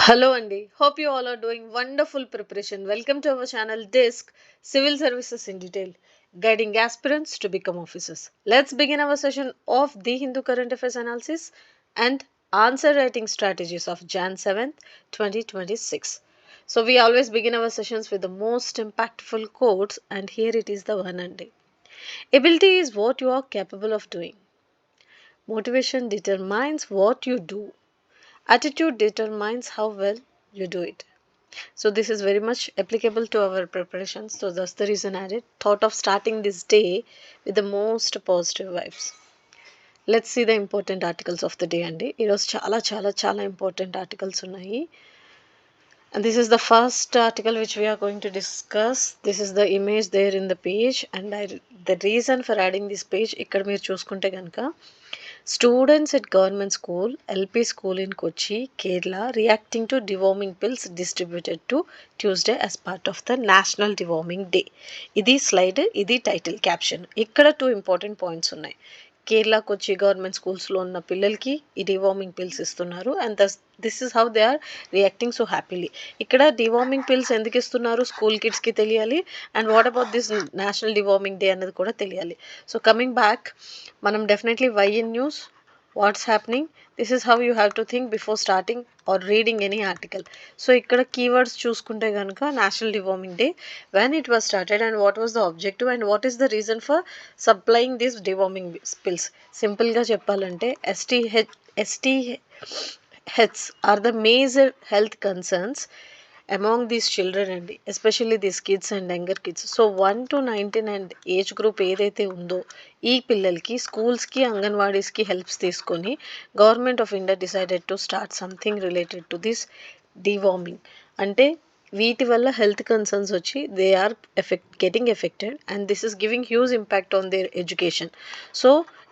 Hello Andy, hope you all are doing wonderful preparation. Welcome to our channel Disc Civil Services in Detail, guiding aspirants to become officers. Let's begin our session of the Hindu Current Affairs Analysis and Answer Writing Strategies of Jan 7th, 2026. So we always begin our sessions with the most impactful quotes, and here it is the one Andy. Ability is what you are capable of doing. Motivation determines what you do. Attitude determines how well you do it. So this is very much applicable to our preparations. So that's the reason I did thought of starting this day with the most positive vibes. Let's see the important articles of the day అండి. ఈరోజు చాలా important articles ఉన్నాయి. And this is the first article which we are going to discuss. This is the image there in the page, and the reason for adding this page ఇక్కడ మీరు చూసుకుంటే కనుక students at government school, LP school in Kochi, Kerala reacting to deworming pills distributed to Tuesday as part of the National Deworming Day. ఇది slide, ఇది title caption. ఇక్కడ 2 important points ఉన్నాయి. కేరళ కొచ్చి government స్కూల్స్లో ఉన్న పిల్లలకి ఈ డివార్మింగ్ పిల్స్ ఇస్తున్నారు and this is how they are reacting so happily. ఇక్కడ డివార్మింగ్ పిల్స్ ఎందుకు ఇస్తున్నారు స్కూల్ కిడ్స్కి తెలియాలి, and what about this national deworming day అనేది కూడా తెలియాలి. సో కమింగ్ బ్యాక్, మనం definitely why in news, what's happening, this is how you have to think before starting or reading any article. So ఇక్కడ keywords చూసుకుంటే కనుక national deworming day, when it was started and what was the objective and what is the reason for supplying these deworming pills. సింపుల్గా చెప్పాలంటే STHs are the major health concerns among these children and especially these kids and younger kids. So 1 to 19 and age group ఏదైతే ఉందో ఈ పిల్లలకి స్కూల్స్కి అంగన్వాడీస్కి helps తీసుకొని government of India decided to start something related to this deworming. అంటే వీటి వల్ల హెల్త్ కన్సర్న్స్ వచ్చి they are getting affected and this is giving huge impact on their education. So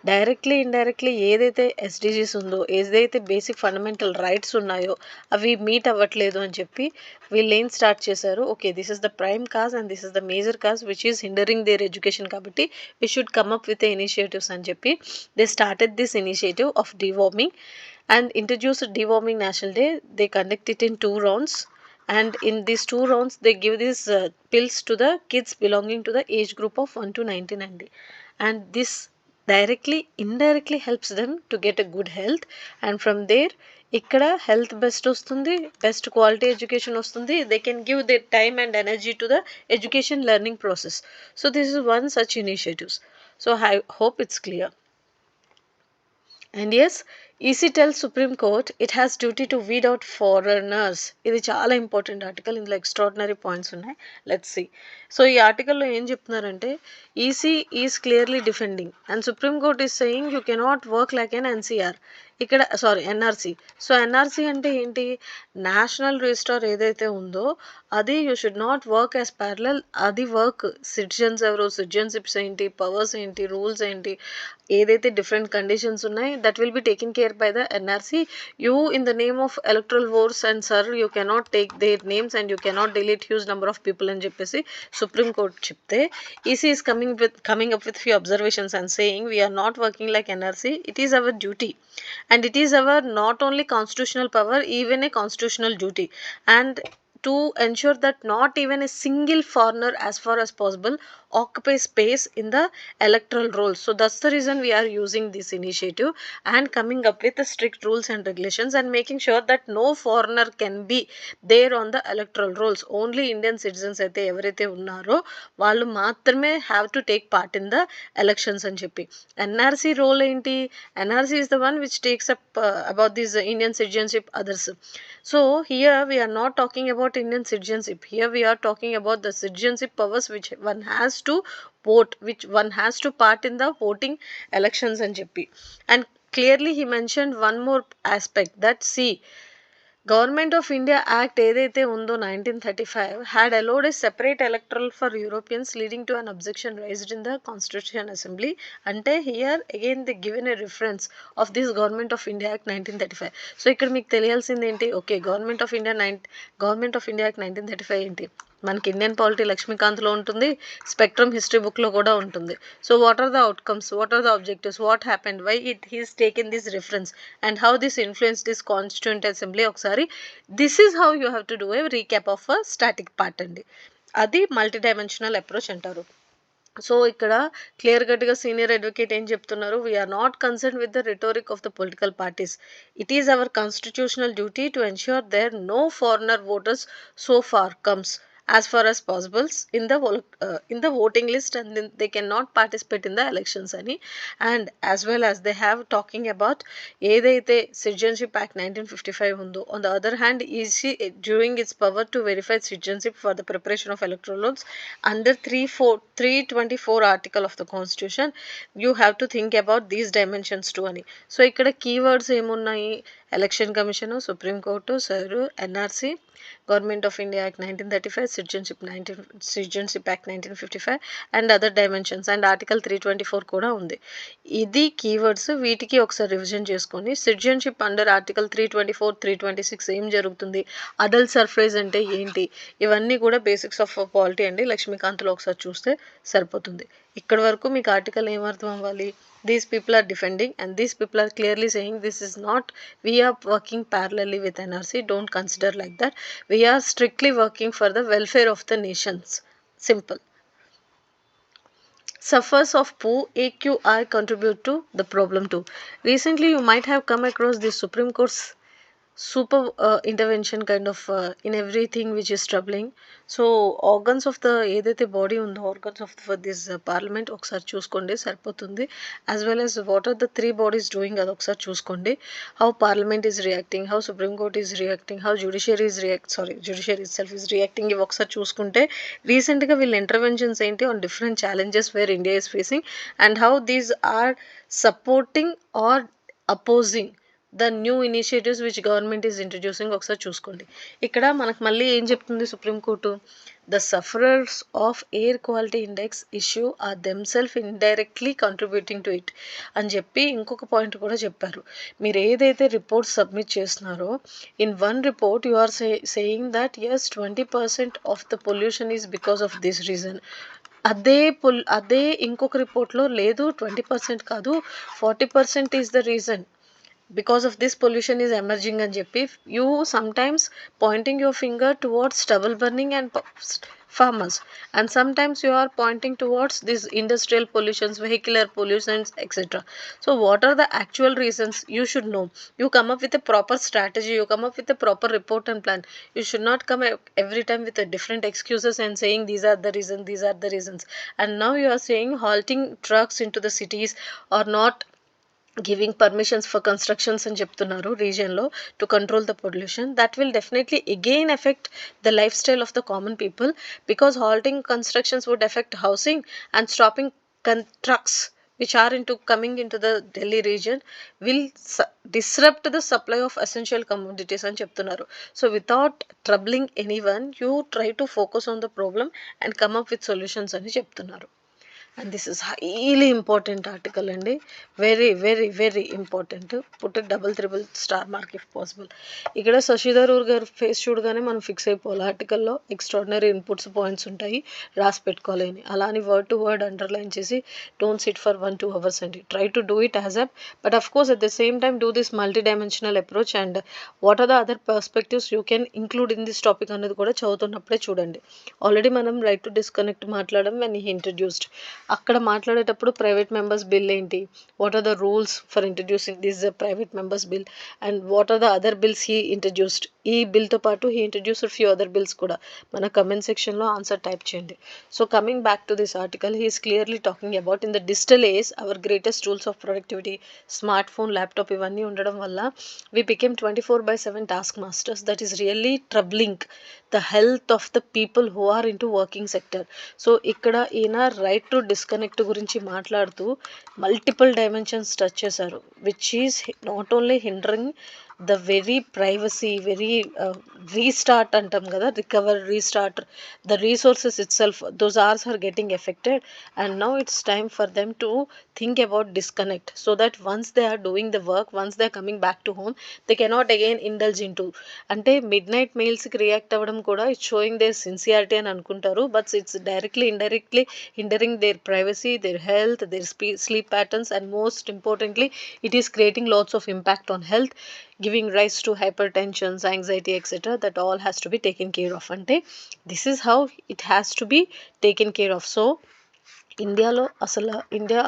directly indirectly ఏదైతే ఎస్డిజీస్ ఉందో, ఏదైతే basic fundamental rights ఉన్నాయో అవి meet అవ్వట్లేదు అని చెప్పి వీళ్ళు ఏం స్టార్ట్ చేశారు, okay this is the prime cause and this is the major cause which is hindering their education, కాబట్టి we should come up with initiatives అని చెప్పి they started this initiative of deworming and introduced deworming national day. They conduct it in 2 rounds, and in these 2 rounds they give these pills to the kids belonging to the age group of 1 to 19, and this directly indirectly helps them to get a good health, and from there ఇక్కడ health best వస్తుంది, best quality education వస్తుంది, they can give they time and energy to the education learning process. So this is one such initiatives. So I hope it's clear. And yes, EC tells Supreme Court it has duty to weed out foreigners. ఇది చాలా important article, ఇందులో extraordinary points ఉన్నాయి. Let's see. So ఈ ఆర్టికల్లో ఏం చెప్తున్నారంటే EC is clearly defending and supreme court is saying you cannot work like N NCR. ఇక్కడ NRC. So NRC అంటే ఏంటి, నేషనల్ రిజిస్టర్ ఏదైతే ఉందో అది you should not work as parallel. అది వర్క్ సిటిజన్స్ ఎవరు, సిటిజన్షిప్స్ ఏంటి, పవర్స్ ఏంటి, రూల్స్ ఏంటి, ఏదైతే డిఫరెంట్ కండిషన్స్ ఉన్నాయి that will be taken care by the NRC. You in the name of electoral votes and sir you cannot take their names and you cannot delete huge number of people అని చెప్పేసి supreme court చెప్తే EC is coming up with few observations and saying we are not working like NRC. It is our duty and it is our not only constitutional power, even a constitutional duty, and to ensure that not even a single foreigner as far as possible occupies space in the electoral rolls. So that's the reason we are using this initiative and coming up with the strict rules and regulations and making sure that no foreigner can be there on the electoral rolls. Only Indian citizens అయితే ఎవరైతే ఉన్నారో వాళ్ళు మాత్రమే have to take part in the elections అని చెప్పి. NRC role ఏంటి, NRC is the one which takes up about this Indian citizenship others. So here we are not talking about Indian citizenship. Here we are talking about the citizenship powers which one has to vote, which one has to part in the voting elections and చెప్పి. And clearly he mentioned one more aspect that see, government of India act ఏదైతే ఉందో 1935 had allowed a separate electoral for Europeans, leading to an objection raised in the Constitution Assembly. అంటే here again the given a reference of this government of India act 1935. So ఇక్కడ మీకు తెలియాల్సింది ఏంటి, okay government of India act 1935 ఏంటి, మనకి Indian polity లక్ష్మీకాంత్లో ఉంటుంది, spectrum history బుక్లో కూడా ఉంటుంది. So what are the outcomes, what are the objectives, what happened, why it has taken this reference and how this influence this constituent assembly. ఒకసారి this is how you have to do a recap of a static part అండి. అది multi dimensional approach అంటారు. So ఇక్కడ clear కట్గా senior advocate ఏం చెప్తున్నారు, we are not concern with the rhetoric of the political parties. It is our constitutional duty to ensure there no foreigner voters so far comes as far as possible in the voting list, and then they cannot participate in the elections ani. And as well as they have talking about ఏదైతే citizenship act 1955 ఉందో, on the other hand EC during its power to verify citizenship for the preparation of electoral rolls under 324 article of the constitution, you have to think about these dimensions too ani. So ikkada keywords ఏమున్నాయి, election commission, supreme court, sir, NRC, government of India act 1935, citizenship act 1955 and other dimensions, and article 324 కూడా ఉంది. ఇది keywords. వీటికి ఒకసారి revision చేసుకొని citizenship under article 324, 326 ఏం జరుగుతుంది, adult సర్ఫ్రేజ్ అంటే ఏంటి, ఇవన్నీ కూడా బేసిక్స్ ఆఫ్ పాలిటీ అండి. లక్ష్మీకాంత్లో ఒకసారి చూస్తే సరిపోతుంది. ఇక్కడ వరకు మీకు ఆర్టికల్ ఏమర్థం అవ్వాలి, these people are defending and these people are clearly saying this is not, we are working parallelly with NRC, don't consider like that, we are strictly working for the welfare of the nations. Simple. Suffers of poor AQI contribute to the problem too. Recently you might have come across the Supreme Court's super intervention kind of in everything which is troubling. So organs of the ఏదైతే body ఉందో, organs of this parliament ఒకసారి చూసుకోండి సరిపోతుంది. as well as what are the three bodies doing అది ఒకసారి చూసుకోండి. how parliament is reacting, how supreme court is reacting, how judiciary itself is reacting, ఇవి ఒకసారి చూసుకుంటే రీసెంట్గా వీళ్ళ ఇంటర్వెన్షన్స్ ఏంటి on different challenges where India is facing and how these are supporting or opposing the new initiatives which government is introducing ఒకసారి చూసుకోండి. ఇక్కడ మనకు మళ్ళీ ఏం చెప్తుంది supreme court, the sufferers of air quality index issue are themselves indirectly contributing to it అని చెప్పి ఇంకొక పాయింట్ కూడా చెప్పారు. మీరు ఏదైతే రిపోర్ట్ సబ్మిట్ చేస్తున్నారో, in one report you are saying that yes 20% of the pollution is because of this reason. అదే ఇంకొక రిపోర్ట్లో లేదు 20% కాదు 40% is the reason, because of this pollution is emerging అని చెప్పి you sometimes pointing your finger towards stubble burning and farmers, and sometimes you are pointing towards these industrial pollutions, vehicular pollutions, etc. So what are the actual reasons? You should know. You come up with a proper strategy, you come up with a proper report and plan. You should not come every time with a different excuses and saying these are the reasons, and now you are saying halting trucks into the cities or not giving permissions for constructions అని చెప్తున్నారు రీజియన్లో to control the pollution. That will definitely again affect the life style of the common people, because halting constructions would affect housing and stopping trucks which are coming into the Delhi region will disrupt the supply of essential commodities అని చెప్తున్నారు. So without troubling anyone, you try to focus on the problem and come up with solutions అని చెప్తున్నారు. And this is highly important article అండి, very very very important. Put double triple star mark if possible. ఇక్కడ శశిధరూర్ గారు face చూడగానే మనం fix అయిపోవాలి, ఆర్టికల్లో extraordinary inputs points ఉంటాయి, రాసి పెట్టుకోలేని. అలా అని వర్డ్ టు వర్డ్ అండర్లైన్ చేసి డోంట్ సిట్ ఫర్ 1-2 hours అండి, try to do it as up. But of course at the same time do this multi dimensional approach and what are the other perspectives you can include in this topic అనేది కూడా చదువుతున్నప్పుడే చూడండి. Already మనం right to disconnect మాట్లాడడం when he introduced, అక్కడ మాట్లాడేటప్పుడు private members bill ఏంటి, what are the rules for introducing this private members bill and what are the other bills he introduced. ఈ బిల్తో పాటు he introduced few other bills కూడా. మన comment సెక్షన్లో ఆన్సర్ టైప్ చేయండి. So coming back to this article, he is clearly talking about in the digital age our greatest tools of productivity, smart phone, laptop ఇవన్నీ ఉండడం వల్ల we became 24/7 task masters. That is really troubling the health of the people who are into working sector. So ఇక్కడ ఈయన right to disconnect గురించి మాట్లాడుతూ multiple dimensions touch చేశారు, which is not only hindering the very privacy, very restart antam kada, recover, restart the resources itself, those hours are getting affected. And now it's time for them to think about disconnect, so that once they are doing the work, once they are coming back to home, they cannot again indulge into, అంటే mid night మెయిల్స్కి react అవ్వడం కూడా it's showing their sincerity అని అనుకుంటారు, but it's directly indirectly hindering their privacy, their health, their sleep patterns, and most importantly, it is creating lots of impact on health, giving rise to hypertension, anxiety, etc. That all has to be taken care of. Ante this is how it has to be taken care of. So ఇండియాలో అసలు India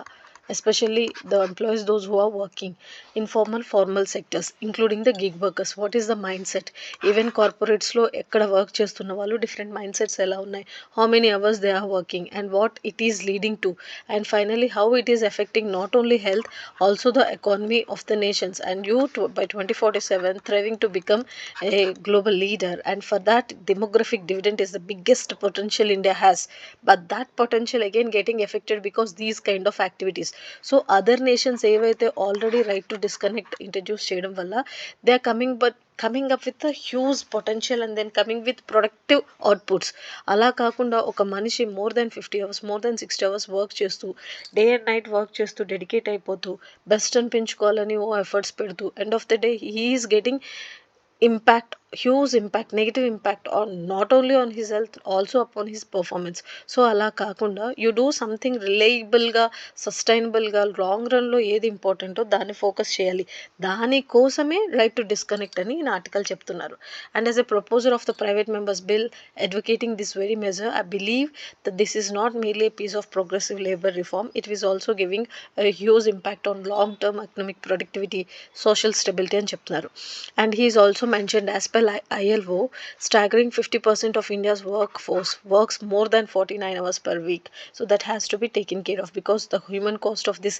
especially the employees those who are working informal formal sectors including the gig workers, what is the mind set? Even కార్పొరేట్స్లో ఎక్కడ work చేస్తున్న వాళ్ళు different mind sets ఎలా ఉన్నాయి, how many hours they are working, and what it is leading to, and finally how it is affecting not only health, also the economy of the nations, and you by 2047 thriving to become a global leader. And for that, demographic dividend is the biggest potential India has, but that potential again getting affected because these kind of activities. So other nations ఏవైతే already right to disconnect introduce చేయడం వల్ల they are coming up with a huge potential and then coming with productive outputs. అలా కాకుండా ఒక మనిషి more than 50 hours, more than 60 hours work చేస్తూ, day and night work చేస్తూ, dedicate అయిపోతూ, best అని పెంచుకోవాలని ఓ ఎఫర్ట్స్ పెడుతూ, end of the day he is getting impact, huge impact, negative impact on not only on his health, also upon his performance. So అలా కాకుండా you do something రిలయబుల్గా, సస్టైనబుల్గా, long రన్లో ఏది ఇంపార్టెంటో దాన్ని ఫోకస్ చేయాలి. దానికోసమే రైట్ టు డిస్కనెక్ట్ అని ఈ ఆర్టికల్ చెప్తున్నారు. And as a proposer of the private members bill advocating this very measure, I believe that this is not merely a piece of progressive labor reform, it is also giving a huge impact on long term economic productivity, social stability అని చెప్తున్నారు. And he is also mentioned, as per ILO, staggering 50% of India's workforce works more than 49 hours per week. So that has to be taken care of because the human cost of this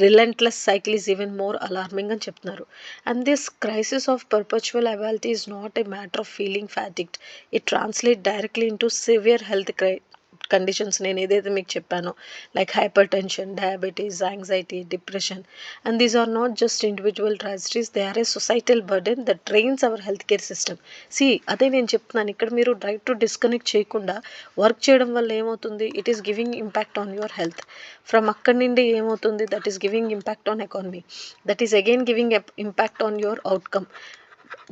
relentless cycle is even more alarming అని చెప్తున్నారు. And this crisis of perpetual availability is not a matter of feeling fatigued. It translates directly into severe health conditions నేను ఏదైతే మీకు చెప్పానో, like hypertension, diabetes, anxiety, depression. And these are not just individual tragedies, they are a societal burden that strains our health care system. అదే నేను చెప్తున్నాను, ఇక్కడ మీరు right to disconnect చేయకుండా వర్క్ చేయడం వల్ల ఏమవుతుంది, it is giving impact on your health. From అక్కడి నుండి ఏమవుతుంది, that is giving impact on economy, that is again giving impact on your outcome,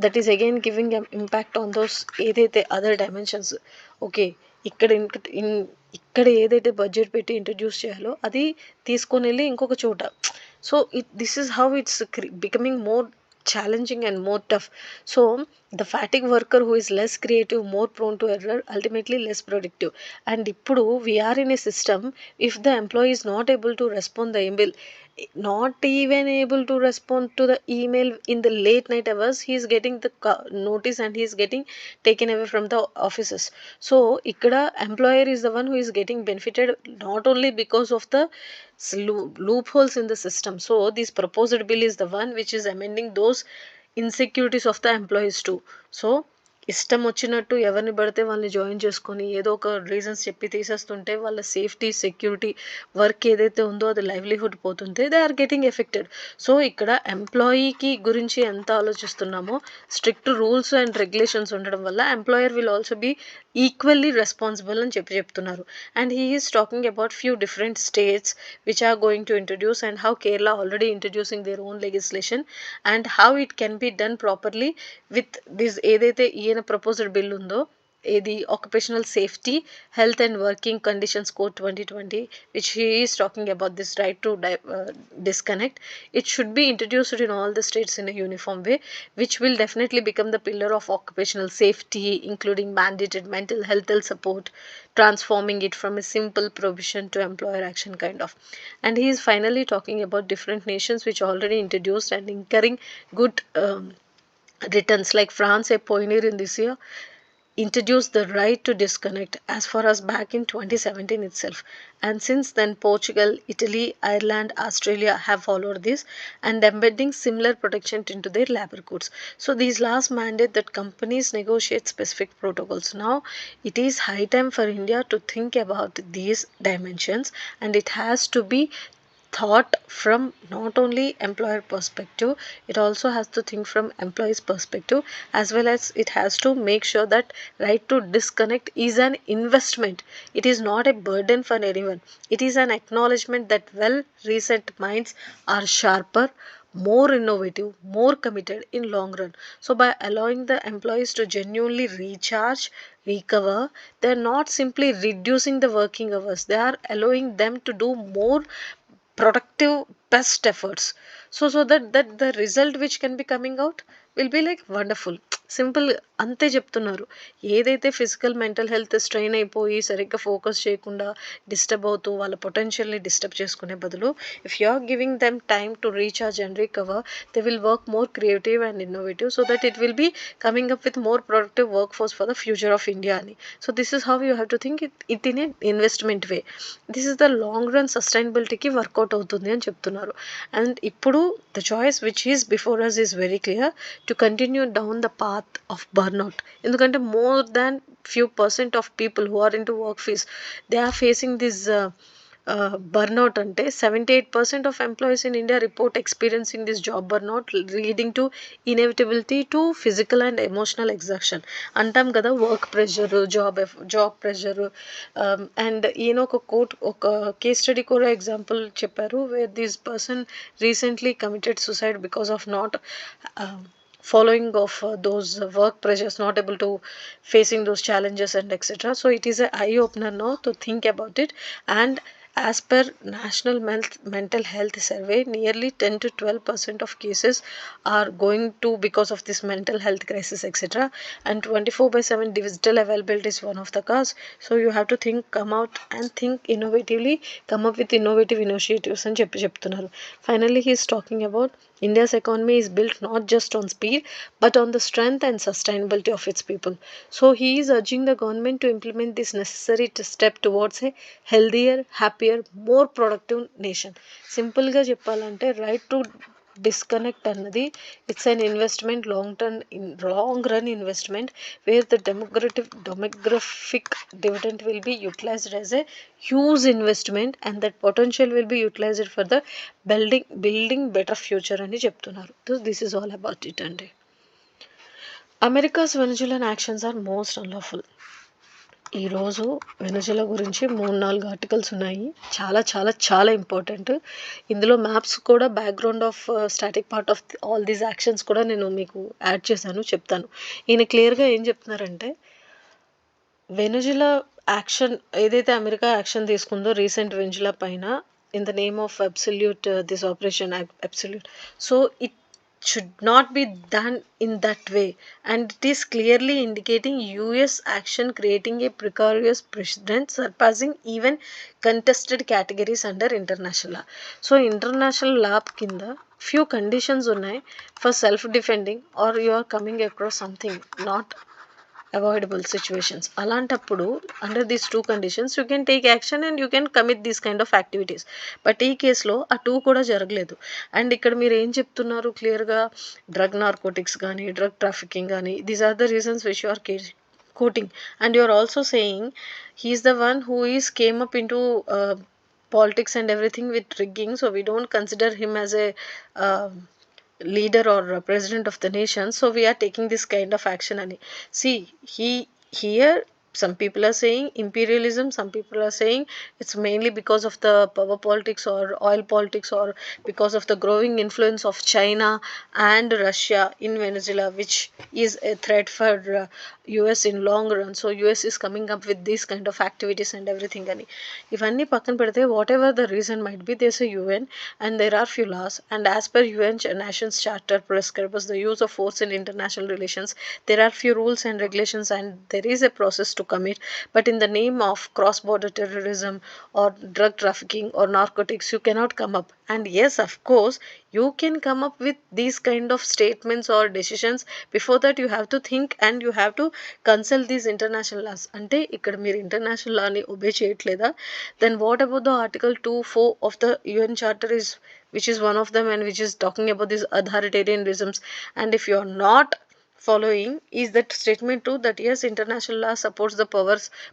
that is again giving impact on those ఏదైతే other dimensions. Okay, ఇక్కడ ఇక్కడ ఏదైతే budget పెట్టి introduce చేయాలో అది తీసుకొని వెళ్ళి ఇంకొక చోట. So this is how it's becoming more challenging and more tough. So the fatigue worker who is less creative, more prone to error, ultimately less productive. And ippudu we are in a system, if the employee is not able to respond the email, not even able to respond to the email in the late night hours, he is getting the notice and he is getting taken away from the offices. So ikkada employer is the one who is getting benefited, not only because of the loopholes in the system. So this proposed bill is the one which is amending those insecurities of the employees too. So ఇష్టం వచ్చినట్టు ఎవరిని పడితే వాళ్ళని join చేసుకొని ఏదో ఒక reasons చెప్పి తీసేస్తుంటే వాళ్ళ సేఫ్టీ, సెక్యూరిటీ, వర్క్ ఏదైతే ఉందో అది లైవ్లీహుడ్ పోతుంటే they are getting affected. So ఇక్కడ ఎంప్లాయీకి గురించి ఎంత ఆలోచిస్తున్నామో, స్ట్రిక్ట్ రూల్స్ అండ్ రెగ్యులేషన్స్ ఉండడం వల్ల employer will also be equally responsible అని చెప్తున్నారు. And he is talking about few different states which are going to introduce and how Kerala already introducing their own legislation and how it can be done properly with this ఏదైతే ఈయన proposed bill ఉందో, ఏది occupational safety, health and working conditions code 2020, which he is talking about this right to disconnect. It should be introduced in all the states in a uniform way, which will definitely become the pillar of occupational safety, including mandated mental health support, transforming it from a simple provision to employer action kind of. And he is finally talking about different nations which already introduced and incurring good returns, like France, a pioneer in this year, introduced the right to disconnect as far as back in 2017 itself. And since then, Portugal, Italy, Ireland, Australia have followed this and embedding similar protection into their labor codes. So these laws mandate that companies negotiate specific protocols. Now, it is high time for India to think about these dimensions, and it has to be thought from not only employer perspective, it also has to think from employees perspective, as well as it has to make sure that right to disconnect is an investment. It is not a burden for anyone. It is an acknowledgement that well reset minds are sharper, more innovative, more committed in long run. So by allowing the employees to genuinely recharge, recover, they're not simply reducing the working hours, they are allowing them to do more productive best efforts. So that the result which can be coming out will be like wonderful. Simple అంతే చెప్తున్నారు. ఏదైతే physical mental health strain అయిపోయి సరిగ్గా focus చేయకుండా disturb అవుతూ వాళ్ళ పొటెన్షియల్ని disturb చేసుకునే బదులు, if you are giving them time to recharge and recover, they will work more creative and innovative, so that it will be coming up with more productive work force for the future of India అని. So this is how you have to think it in a investment way. This is the long run సస్టైనబిలిటీకి work out అవుతుంది అని చెప్తున్నారు. And ఇప్పుడు the choice which is before us is very clear, to continue down the path of burnout. ఎందుకంటే more than few percent of people who are into work phase, they are facing this burnout. అంటే 78% of employees in India report experiencing this job burnout, leading to inevitability to physical and emotional exhaustion. అంటాం కదా, work pressure, job pressure. And ఈయన ఒక quote, ఒక case study కూడా example చెప్పారు, where this person recently committed suicide because of not following of those work pressures, not able to facing those challenges and etc. So it is a eye opener now to think about it. And as per national mental health survey, nearly 10 to 12% of cases are going to because of this mental health crisis etc. And 24/7 digital availability is one of the cause. So you have to think, come out and think innovatively, come up with innovative initiatives అని చెప్తున్నారు. Finally he is talking about India's economy is built not just on speed but on the strength and sustainability of its people. So he is urging the government to implement this necessary step towards a healthier, happier, more productive nation. సింపుల్గా చెప్పాలంటే right to disconnect అన్నది it's an investment, long run investment, wear the demographic dividend will be utilized as a huge investment and that potential will be utilized for the building better future అని చెప్తున్నారు. So this is all about it అండి. America's Venezuelan actions are most unlawful. ఈరోజు Venezuela గురించి 3-4 articles ఉన్నాయి. చాలా చాలా చాలా important. ఇందులో మ్యాప్స్ కూడా, background of static part of all these actions కూడా నేను మీకు యాడ్ చేశాను, చెప్తాను. ఈయన క్లియర్గా ఏం చెప్తున్నారంటే, వెనజులా యాక్షన్ ఏదైతే అమెరికా యాక్షన్ తీసుకుందో రీసెంట్ వెనజులా పైన, in the name of absolute this operation absolute, so it should not be done in that way, and it is clearly indicating US action creating a precarious precedent surpassing even contested categories under international law. So international law kinda few conditions ఉన్నాయి for self defending or you are coming across something not avoidable situations. అలాంటప్పుడు under these 2 conditions you can take action and you can commit these kind of activities. But ఈ కేసులో ఆ 2 కూడా జరగలేదు. And ఇక్కడ మీరు ఏం చెప్తున్నారు క్లియర్గా, డ్రగ్ నార్కోటిక్స్ కానీ, డ్రగ్ ట్రాఫికింగ్ కానీ, these are the reasons which you are quoting. And you are also saying he is the one who is came up into politics and everything with rigging, so we don't consider him as a leader or a president of the nation, so we are taking this kind of action. And see, he here some people are saying imperialism, some people are saying it's mainly because of the power politics or oil politics or because of the growing influence of China and Russia in Venezuela, which is a threat for US in long run. So US is coming up with these kind of activities and everything. And ఇవన్నీ పక్కన పెడితే whatever the reason might be, there's a UN and there are few laws, and as per UN Nations Charter prescribes the use of force in international relations, there are few rules and regulations and there is a process to commit. But in the name of cross border terrorism or drug trafficking or narcotics, you cannot come up. And yes, of course you can come up with these kind of statements or decisions. Before that you have to think and you have to consult these international laws. అంటే ఇక్కడ మీరు international లాని obey చేయట్లేదా? Then what about the article 2(4) of the UN charter is, which is one of them and which is talking about these authoritarian regimes. And if you are not following, is that statement true that yes, international law supports the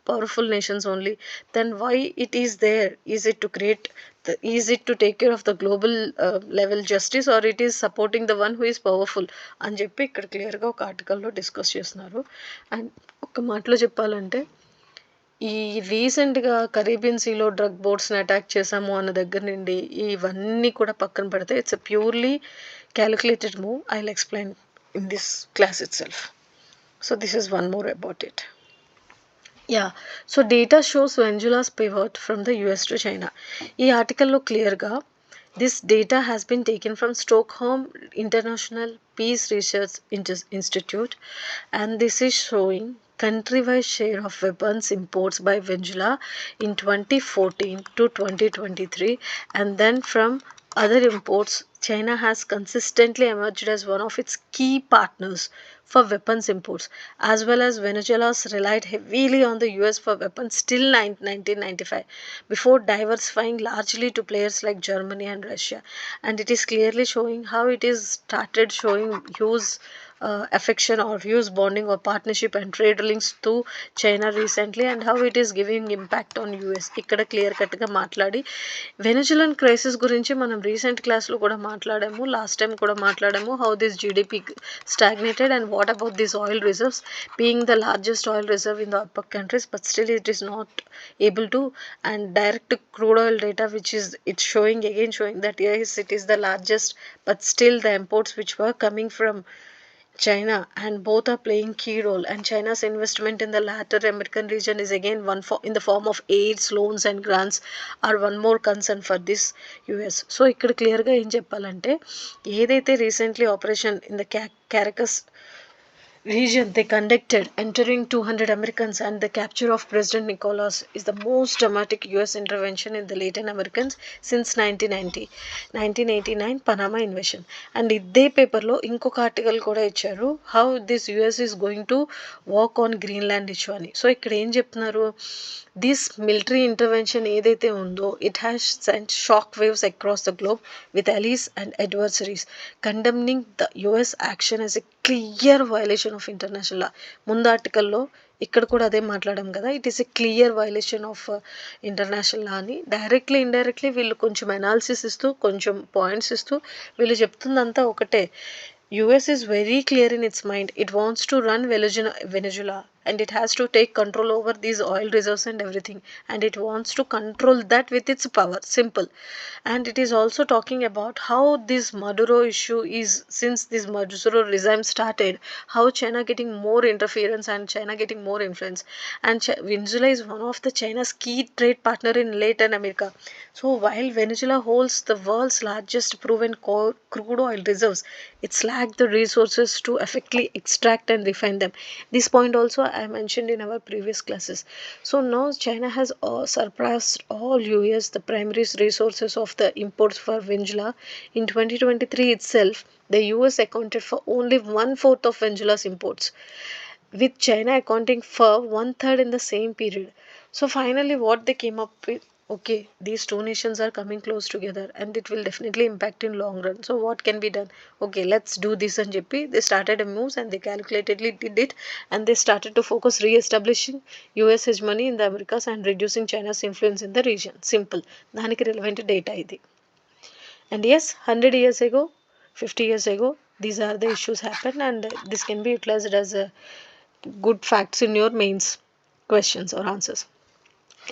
powerful nations only? Then why it is there? Is it to create is it to take care of the global level justice, or it is supporting the one who is powerful అని చెప్పి ఇక్కడ క్లియర్గా ఒక ఆర్టికల్లో discuss చేస్తున్నారు. And ఒక మాటలో చెప్పాలంటే, ఈ రీసెంట్గా కరీబియన్ సీలో డ్రగ్ బోట్స్ని అటాక్ చేసాము అన్న దగ్గర నుండి ఇవన్నీ కూడా పక్కన పెడితే it's a purely calculated move. I'll explain in this class itself. So this is one more about it. Yeah, so data shows Venezuela's pivot from the US to China. ఈ ఆర్టికల్లో క్లియర్గా this data has been taken from Stockholm International Peace Research Institute, and this is showing country-wide share of weapons imports by Venezuela in 2014 to 2023, and then from other imports, China has consistently emerged as one of its key partners for weapons imports, as well as Venezuela's relied heavily on the US for weapons till 1995, before diversifying largely to players like Germany and Russia. And it is clearly showing how it is started showing huge affection or huge bonding or partnership and trade links to China recently, and how it is giving impact on US. ఇక్కడ clear కట్గా మాట్లాడి వెనజులన్ crisis గురించి మనం recent క్లాస్లో కూడా మాట్లాడాము, last time కూడా మాట్లాడాము, how this GDP stagnated and what about this oil reserves being the largest oil reserve in the upper countries, but still it is not able to. And direct crude oil data, which is it's showing again, showing that yes, it is the largest, but still the imports which were coming from China, and both are playing key role. And China's investment in the latter American region is again in the form of aids, loans and grants, are one more concern for this US. So ఇక్కడ క్లియర్గా ఏం చెప్పాలంటే, ఏదైతే recently operation in the Caracas region they conducted, entering 200 Americans, and the capture of President Nicolas is the most dramatic US intervention in the Latin Americans since 1989 Panama invasion. And ఇదే పేపర్లో ఇంకొక article కూడా ఇచ్చారు, how this US is going to work on Greenland issue అని. So ఇక్కడ ఏం చెప్తున్నారు, this military intervention ఏదైతే ఉందో it has sent shock waves across the globe with allies and adversaries, condemning the US action as a clear violation of international law. ముందు ఆర్టికల్లో ఇక్కడ కూడా అదే మాట్లాడాం కదా, it is a clear violation of international law అని. Directly indirectly వీళ్ళు కొంచెం అనాలిసిస్ ఇస్తూ, కొంచెం పాయింట్స్ ఇస్తూ, వీళ్ళు చెప్తుందంతా ఒకటే. US is very clear in its mind, it wants to run Venezuela, and it has to take control over these oil reserves and everything, and it wants to control that with its power, simple. And it is also talking about how this Maduro issue is, since this Maduro regime started, how China getting more interference and China getting more influence. And Venezuela is one of the China's key trade partner in Latin America. So while Venezuela holds the world's largest proven crude oil reserves, it's lack the resources to effectively extract and refine them. This point also I mentioned in our previous classes. So now China has surpassed all US the primary resources of the imports for Venezuela. In 2023 itself, the US accounted for only 1/4 of Venezuela's imports, with China accounting for 1/3 in the same period. So finally what they came up with, okay, these two nations are coming close together and it will definitely impact in long run. So what can be done? Okay, let's do this and చెప్పి they started a moves, and they calculatedly did it, and they started to focus re-establishing US hegemony in the Americas and reducing China's influence in the region. Simple. దానికి relevant data ఇది. And yes, 100 years ago, 50 years ago, these are the issues happened, and this can be utilized as a good facts in your mains questions or answers.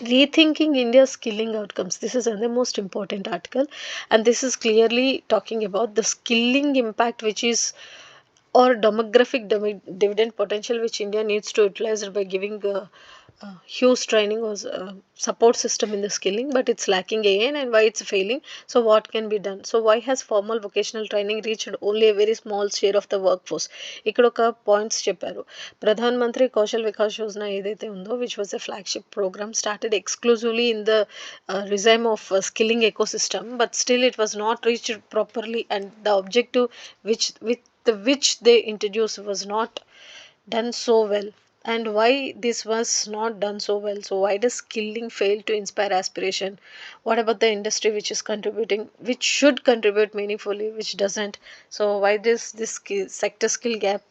Rethinking India's skilling outcomes. This is another most important article, and this is clearly talking about the skilling impact, which is or demographic dividend potential, which India needs to utilize by giving huge training or support system in the skilling, but it's lacking again, and why it's failing. So what can be done? So why has formal vocational training reached only a very small share of the workforce? ఇక్కడ ఒక points చెప్పారు. ప్రధాన్ మంత్రి కౌశల్ వికాస్ యోజన ఏదైతే ఉందో, which was a flagship programme started exclusively in the regime of skilling ecosystem, but still it was not reached properly, and the objective which they introduced was not done so well. And why this was not done so well? So why does skilling fail to inspire aspiration? What about the industry which is contributing, which should contribute meaningfully, which doesn't? So why this sector skill gap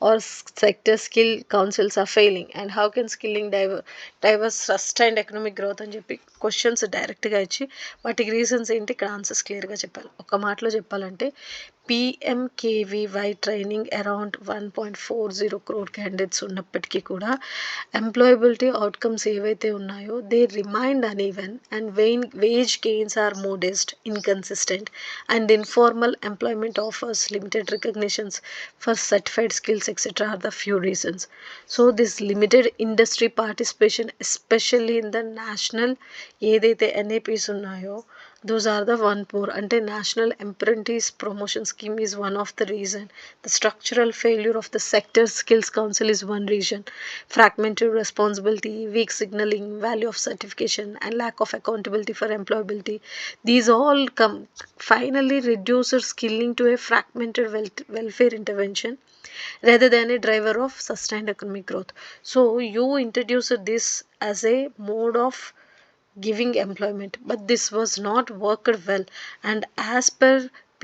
or sector skill councils are failing, and how can skilling diverse sustained economic growth అని చెప్పి questions డైరెక్ట్గా ఇచ్చి వాటికి reasons ఏంటి, ఇక్కడ answers క్లియర్గా చెప్పాలి. ఒక మాటలో చెప్పాలంటే PMKVY training around 1.40 crore candidates ఉన్నప్పటికీ కూడా ఎంప్లాయబిలిటీ అవుట్కమ్స్ ఏవైతే ఉన్నాయో they remained uneven and wage gains are modest, inconsistent and informal employment offers, limited recognitions for certified skills etcetera are the few reasons. So this limited industry participation especially in the national ఏదైతే NAPS ఉన్నాయో those are the one more అంటే national apprentice promotion scheme is one of the reason. The structural failure of the sector skills council is one reason. Fragmented responsibility, weak signaling, value of certification and lack of accountability for employability, these all come finally reduce skilling to a fragmented welfare intervention rather than a driver of sustained economic growth. So you introduced this as a mode of giving employment, but this was not worked well, and as per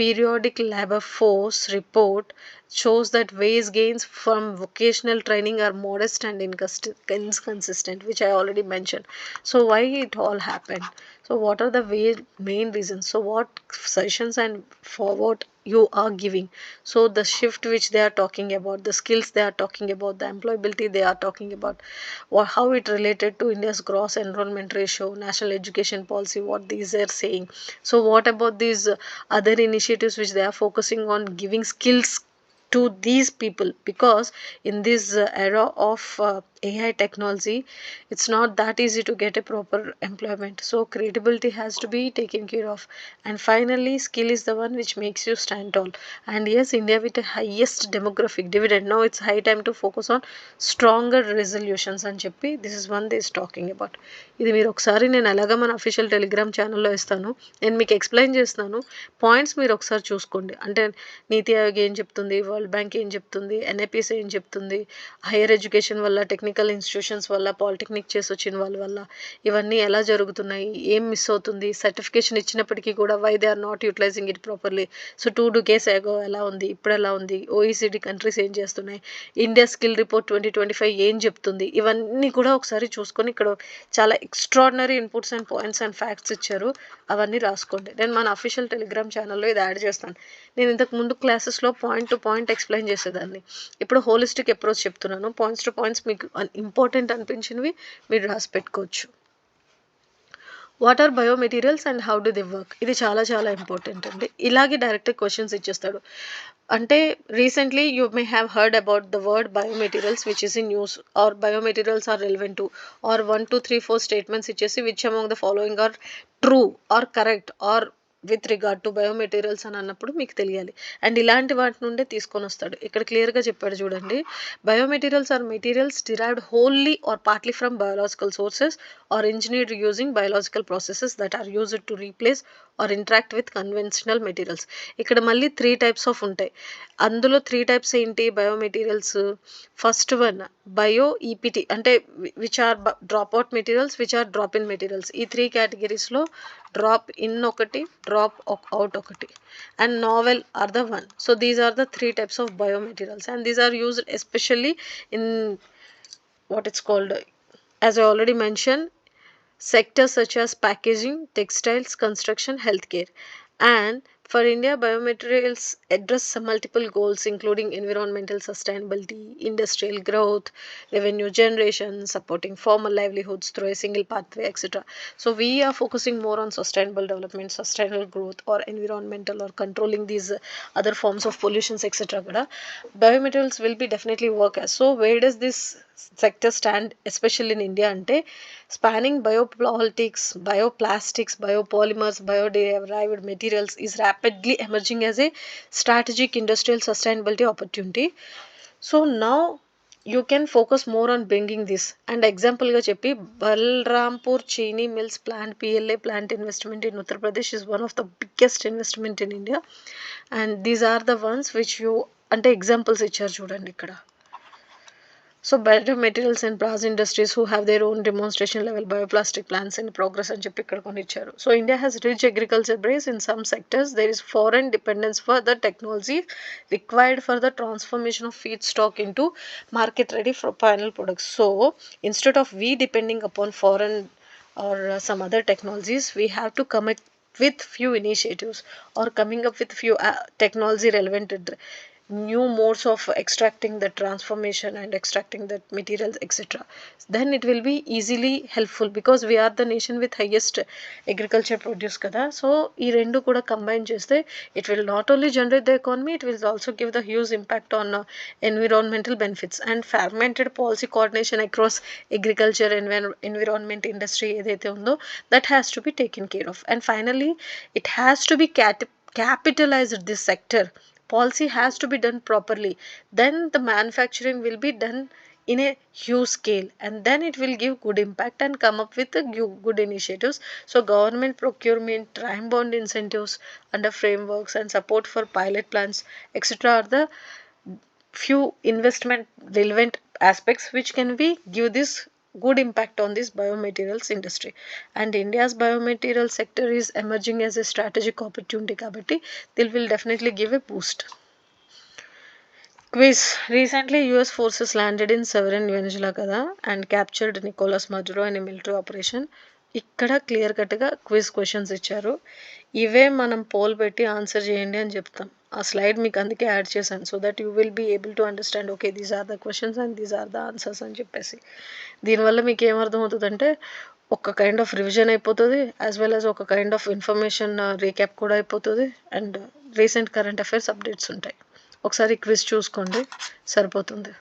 periodic labor force report shows that wage gains from vocational training are modest and inconsistent, which I already mentioned. So why it all happened, so what are the main reasons, so what suggestions and forward you are giving. So the shift which they are talking about, the skills they are talking about, the employability they are talking about, how it related to India's gross enrollment ratio, national education policy, what these are saying. So what about these other initiatives which they are focusing on giving skills to these people, because in this era of AI technology it's not that easy to get a proper employment, so credibility has to be taken care of. And finally skill is the one which makes you stand tall. And yes, India with the highest demographic dividend, now it's high time to focus on stronger resolutions అని చెప్పి this is one they is talking about. ఇది మీరు ఒకసారి నేను అలాగా మన official Telegram ఛానల్లో ఇస్తాను, నేను మీకు ఎక్స్ప్లెయిన్ చేస్తున్నాను, పాయింట్స్ మీరు ఒకసారి చూసుకోండి. అంటే నీతి ఆయోగ్ ఏం చెప్తుంది, వరల్డ్ బ్యాంక్ ఏం చెప్తుంది, ఎన్ఐపిఎస్ ఏం చెప్తుంది, హైయర్ ఎడ్యుకేషన్ వల్ల, టెక్నికల్ ఇన్స్టిట్యూషన్స్ వల్ల, పాలిటెక్నిక్ చేసి వచ్చిన వాళ్ళ వల్ల ఇవన్నీ ఎలా జరుగుతున్నాయి, ఏం మిస్ అవుతుంది, సర్టిఫికేషన్ ఇచ్చినప్పటికీ కూడా why they are not utilising it properly. So 2 decades ago ఎలా ఉంది, ఇప్పుడు ఎలా ఉంది, ఓఈసీడీ కంట్రీస్ ఏం చేస్తున్నాయి, ఇండియా స్కిల్ రిపోర్ట్ 2025 ఏం చెప్తుంది, ఇవన్నీ కూడా ఒకసారి చూసుకొని ఇక్కడ చాలా extraordinary inputs and points and facts ఇచ్చారు, అవన్నీ రాసుకోండి. నేను మన అఫీషియల్ టెలిగ్రామ్ ఛానల్లో ఇది యాడ్ చేస్తాను. నేను ఇంతకు ముందు క్లాసెస్లో పాయింట్ టు పాయింట్ ఎక్స్ప్లెయిన్ చేసేదాన్ని, ఇప్పుడు హోలిస్టిక్ అప్రోచ్ చెప్తున్నాను. పాయింట్స్ టు పాయింట్స్ మీకు ఇంపార్టెంట్ అనిపించినవి మీరు రాసి పెట్టుకోవచ్చు. What are biomaterials and how do they work, ఇది చాలా చాలా ఇంపార్టెంట్ అండి. ఇలాగే డైరెక్ట్ క్వశ్చన్స్ ఇచ్చేస్తాడు. అంటే recently you may have heard about the word biomaterials which is in news, or biomaterials are relevant to, or 1 2 3 4 statements ఇచ్చేసి which among the following are true or correct or with regard to biomaterials అని అన్నప్పుడు మీకు తెలియాలి. And ఇలాంటి వాటి నుండే తీసుకొని వస్తాడు. ఇక్కడ క్లియర్గా చెప్పాడు చూడండి, biomaterials are materials derived wholly or partly from biological sources or engineered using biological processes that are used to replace or interact with conventional materials. ఇక్కడ మళ్ళీ 3 types ఆఫ్ ఉంటాయి. అందులో 3 types ఏంటి biomaterials? First one bio EPT, అంటే which are drop out materials, which are drop in materials. ఈ 3 categories drop in ఒకటి, drop out ఒకటి, and novel are the one. So these are the 3 types of biomaterials and these are used especially in what it's called, as I already mentioned, sectors such as packaging, textiles, construction, healthcare. And for India, biomaterials address some multiple goals including environmental sustainability, industrial growth, revenue generation, supporting formal livelihoods through a single pathway, etc. So we are focusing more on sustainable development, sustainable growth, or environmental, or controlling these other forms of pollutions, etc. Biomaterials will be definitely work as. So where does this sector stand, especially in India? Ante spanning biopolitics, bioplastics, biopolymers, bioderived materials is rapidly emerging as a strategic industrial sustainability opportunity. So now you can focus more on bringing this. And example ga cheppi, Balrampur Chini Mills plant, PLA plant investment in Uttar Pradesh is one of the biggest investment in India. And these are the ones which you, ante examples icharu chudandi ikkada. So biomaterials and Praj industries who have their own demonstration level bioplastic plants in progress అని చెప్పి ఇక్కడ కొన్ని ఇచ్చారు. So India has rich agriculture base in some sectors there is foreign dependence for the technology required for the transformation of feedstock into market ready for final products. So instead of we depending upon foreign or some other technologies, we have to come up with few initiatives or coming up with few technology relevant new modes of extracting the transformation and extracting that materials, etc. Then it will be easily helpful because we are the nation with highest agriculture produce kada. So ee rendu kuda combine cheste it will not only generate the economy, it will also give the huge impact on environmental benefits. And fragmented policy coordination across agriculture and environment industry edaithe undo, that has to be taken care of. And finally it has to be capitalized this sector. Policy has to be done properly, then the manufacturing will be done in a huge scale, and then it will give good impact and come up with a good initiatives. So government procurement, time bound incentives under frameworks and support for pilot plants, etc. are the few investment relevant aspects which can be give this good impact on this biomaterials industry. And India's biomaterial sector is emerging as a strategic opportunity kabatti they will definitely give a boost. Quiz. Recently US forces landed in southern Venezuela kada and captured Nicolas Maduro in a military operation. ఇక్కడ clear కట్గా quiz questions ఇచ్చారు, ఇవే మనం pole పెట్టి answer చేయండి అని చెప్తాం. ఆ స్లైడ్ మీకు అందుకే యాడ్ చేశాను, so that you will be able to understand okay these are the questions and these are the answers అని చెప్పేసి. దీనివల్ల మీకు ఏమర్థం అవుతుందంటే ఒక కైండ్ ఆఫ్ రివిజన్ అయిపోతుంది, యాజ్ వెల్ యాజ్ ఒక కైండ్ ఆఫ్ ఇన్ఫర్మేషన్ రీక్యాప్ కూడా అయిపోతుంది, and recent current affairs updates ఉంటాయి. ఒకసారి క్విజ్ చూసుకోండి సరిపోతుంది.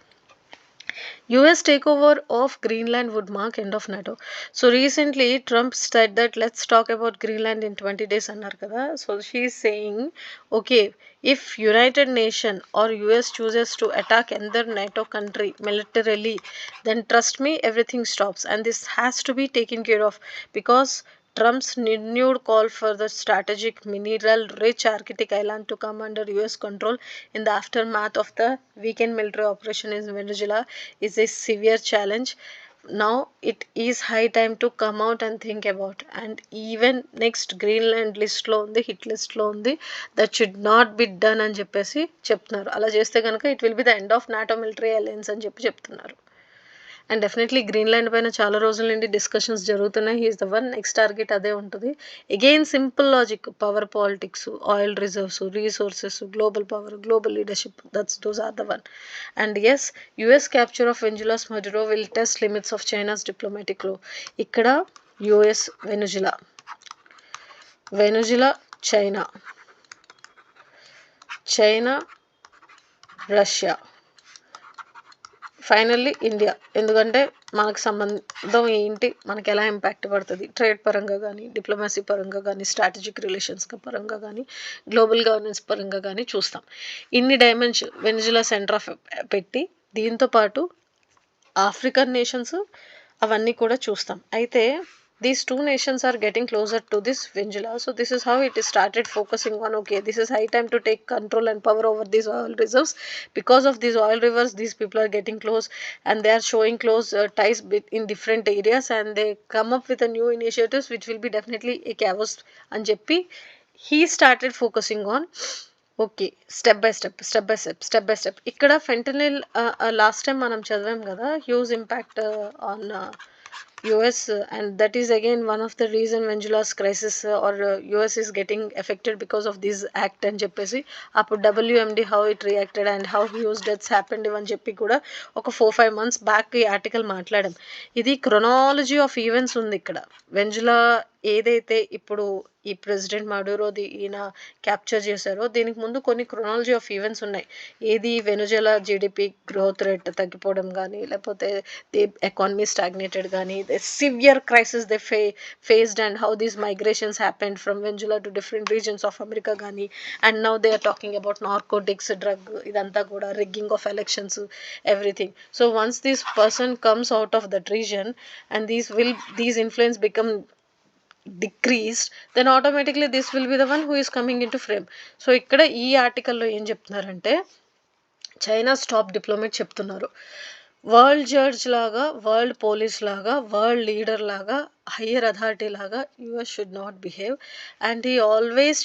US takeover of Greenland would mark end of NATO. So recently Trump said that let's talk about Greenland in 20 days అన్నారు కదా. So she is saying okay, if United Nation or US chooses to attack another NATO country militarily, then trust me everything stops, and this has to be taken care of because Trump's renewed call for the strategic mineral-rich Arctic island to come under US control in the aftermath of the weekend military operation in Venezuela is a severe challenge. Now it is high time to come out and think about. And even next Greenland list lo undi, hit list lo undi, that should not be done అని చెప్పేసి చెప్తున్నారు. అలా చేస్తే కనుక it will be the end of NATO military alliance అని చెప్తున్నారు. And definitely Greenland పైన చాలా రోజుల నుండి డిస్కషన్స్ జరుగుతున్నాయి. He is the one, next target అదే ఉంటుంది. Again simple logic, power politics, oil reserves, resources, global power, global leadership, those are the one. And yes, US capture of Venezuela's Maduro will test limits of China's diplomatic లో. ఇక్కడ US Venezuela China, Russia, finally India. ఎందుకంటే మనకు సంబంధం ఏంటి, మనకి ఎలా impact పడుతుంది trade పరంగా కానీ, డిప్లొమసీ పరంగా కానీ, స్ట్రాటజిక్ రిలేషన్స్ పరంగా కానీ, గ్లోబల్ గవర్నెన్స్ పరంగా కానీ చూస్తాం. ఇన్ని డైమెన్షన్ వెనిజులా సెంటర్ ఆఫ్ పెట్టి దీంతో పాటు ఆఫ్రికన్ నేషన్స్ అవన్నీ కూడా చూస్తాం. అయితే these two nations are getting closer to this Venezuela. So this is how it is started focusing on okay, this is high time to take control and power over these oil reserves. Because of these oil rivers, these people are getting close and they are showing close ties in different areas, and they come up with a new initiatives which will be definitely a chaos and jeppi he started focusing on okay step by step. ఇక్కడ fentanyl last time మనం చదివాం కదా, huge impact on US, and that is again one of the reason Venezuela's crisis or US is getting affected because of this act అని చెప్పేసి అప్పుడు WMD how it reacted and how huge deaths happened అని చెప్పి కూడా ఒక 4-5 months back ఈ article మాట్లాడాం. ఇది క్రొనాలజీ ఆఫ్ ఈవెంట్స్ ఉంది ఇక్కడ. వెంజులా ఏదైతే ఇప్పుడు ఈ ప్రెసిడెంట్ మడురోది ఈయన క్యాప్చర్ చేశారో దీనికి ముందు కొన్ని క్రొనాలజీ ఆఫ్ ఈవెంట్స్ ఉన్నాయి. ఏది వెనుజులా జీడిపి గ్రోత్ రేట్ తగ్గిపోవడం కానీ, లేకపోతే ది ఎకానమీ స్టాగ్నేటెడ్ కానీ, the severe crisis they faced and how these migrations happened from Venezuela to different regions of America కానీ, and now they are talking about narcotics drug, ఇదంతా కూడా rigging of elections, everything. So once this person comes out of that reason and these influence become decreased, then automatically this will be the one who is coming into frame. So ఇక్కడ ఈ ఆర్టికల్లో ఏం చెప్తున్నారంటే China top diplomat చెప్తున్నారు, world judge లాగా, world police లాగా, world leader లాగా, higher authority లాగా US should not behave. And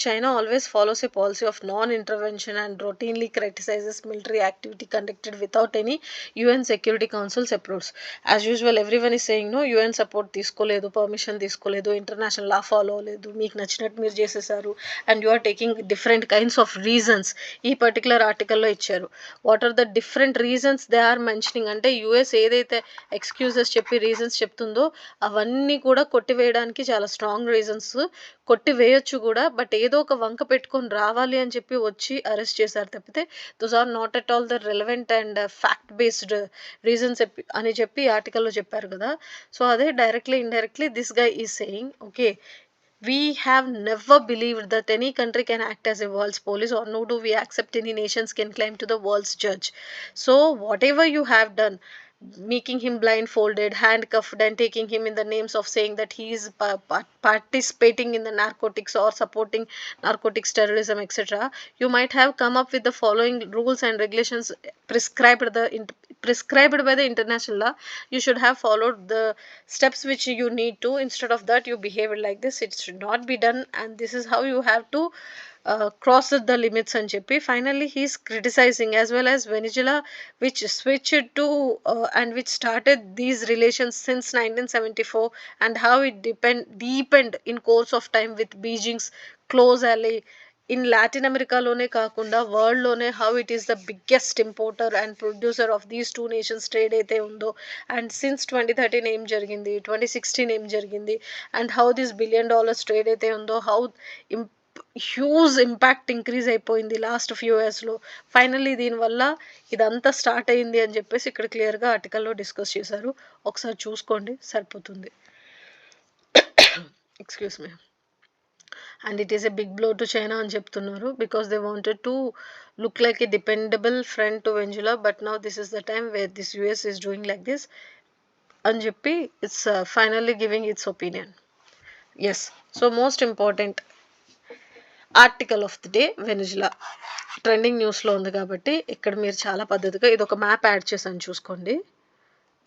China always follows a policy of non intervention and routinely criticises military activity conducted without any UN security councils approves. As usual everyone is saying no, UN support తీసుకోలేదు, permission తీసుకోలేదు, international law follow అవ్వలేదు, మీకు నచ్చినట్టు మీరు చేసేసారు, and you are taking different kinds of reasons ఈ particular ఆర్టికల్లో ఇచ్చారు. What are the different reasons they are mentioning అంటే యుఎస్ ఏదైతే ఎక్స్క్యూజెస్ చెప్పి రీజన్స్ చెప్తుందో అవన్నీ కూడా కొట్టివేయడానికి చాలా స్ట్రాంగ్ రీజన్స్, కొట్టివేయొచ్చు కూడా. బట్ ఏదో ఒక వంక పెట్టుకొని రావాలి అని చెప్పి వచ్చి అరెస్ట్ చేశారు తప్పితే those are not at all the relevant and fact based reasons అని చెప్పి ఆర్టికల్లో చెప్పారు కదా. సో అదే directly indirectly this guy is saying okay, we have never believed that any country can act as a world's police, or nor do we accept any nations can claim to the world's judge. So whatever you have done, making him blindfolded, handcuffed, and taking him in the names of saying that he is participating in the narcotics or supporting narcotics terrorism etc., you might have come up with the following rules and regulations prescribed prescribed by the international law. You should have followed the steps which you need to. Instead of that, you behaved like this. It should not be done, and this is how you have to cross the limits and చెప్పి finally he is criticizing as well as Venezuela, which switched to and which started these relations since 1974, and how it deepened in course of time with Beijing's close ally in Latin అమెరికాలోనే కాకుండా వరల్డ్లోనే how it is the biggest importer and producer of these two nations trade అయితే ఉందో. And since 2013 ఏం జరిగింది, 2016 ఏం జరిగింది, and how this $1 billion trade అయితే ఉందో, హౌ హ్యూజ్ ఇంపాక్ట్ ఇంక్రీజ్ అయిపోయింది లాస్ట్ ఫ్యూ ఇయర్స్లో. ఫైనల్లీ దీనివల్ల ఇదంతా స్టార్ట్ అయింది అని చెప్పేసి ఇక్కడ క్లియర్గా ఆర్టికల్లో డిస్కస్ చేశారు. ఒకసారి చూసుకోండి సరిపోతుంది. Excuse me. And it is a big blow to China అని చెప్తున్నారు because they wanted to look like a dependable friend to Venezuela, but now this is the time where this US is doing like this అని చెప్పి it's finally giving its opinion. Yes, so most important article of the day Venezuela trending న్యూస్లో ఉంది కాబట్టి ఇక్కడ మీరు చాలా పద్ధతిగా ఇది ఒక మ్యాప్ యాడ్ చేశాను చూసుకోండి.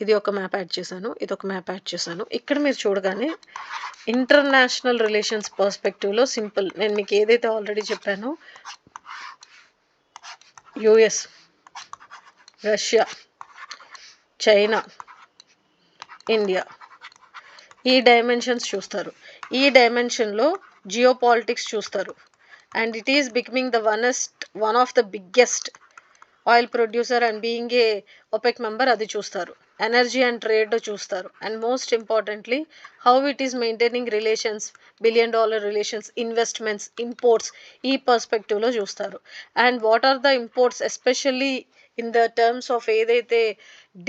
ఇది ఒక మ్యాప్ యాడ్ చేశాను, ఇది ఒక మ్యాప్ యాడ్ చేశాను. ఇక్కడ మీరు చూడగానే ఇంటర్నేషనల్ రిలేషన్స్ పర్స్పెక్టివ్లో సింపుల్, నేను మీకు ఏదైతే ఆల్రెడీ చెప్పానో యుఎస్, రష్యా, చైనా, ఇండియా ఈ డైమెన్షన్స్ చూస్తారు. ఈ డైమెన్షన్లో జియో పాలిటిక్స్ చూస్తారు. And it is becoming the one of the biggest oil producer and being a OPEC member అది చూస్తారు. ఎనర్జీ అండ్ ట్రేడ్ చూస్తారు. And most importantly how it is maintaining relations, $1 billion relations, investments, imports ఈ పర్స్పెక్టివ్లో చూస్తారు. And what are the imports especially in the terms of ఏదైతే